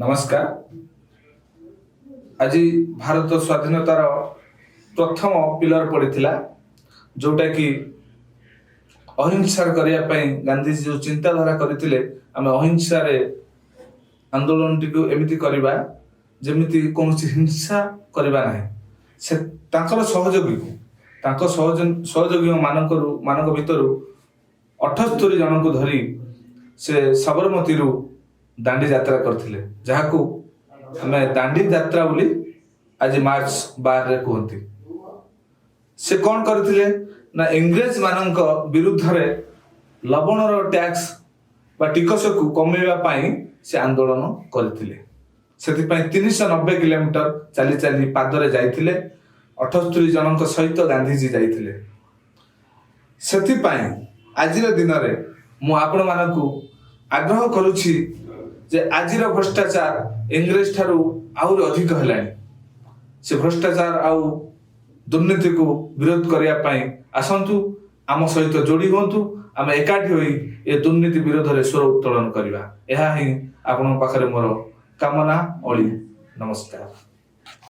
नमस्कार। आज भारत स्वाधीनतार प्रथम पिलर पड़ता जोटा कि अहिंसा करने गांधीजी जो चिंताधारा करते आम अहिंसा आंदोलन टी एमती करवा जमी कौन हिंसा करवा ना से सहयोगी सहयोगी मान भर 78 जन को धरी से सबरमती दांडी यात्रा करथिले जहाकू हमें दांडी यात्रा बोली आज मार्च 12 रे कहती। से कौन करथिले ना इंग्रेज मानक विरुद्ध रे लवणर टैक्स बा टिकस को कमेवा पाई से आंदोलन करथिले। सेति पाई 390 किलोमीटर चली चली पादरे जाइथिले। 78 जनक सहित गांधीजी जाइथिले। सेति पाई आजिर दिन रे मु आपण मानकू आग्रह करूछि जे आजिर भ्रष्टाचार इंग्रेज ठारू आउर अधिक हेलानी। से भ्रष्टाचार आउ दुर्नीति को विरोध करने पाई आसंतु आम सहित जोड़ी हुंतु आम एकाठी होई ए दुर्नीति विरोध रे स्वर उत्तोलन करवा। यह ही आपण पाखरे मोर कामना अली। नमस्कार।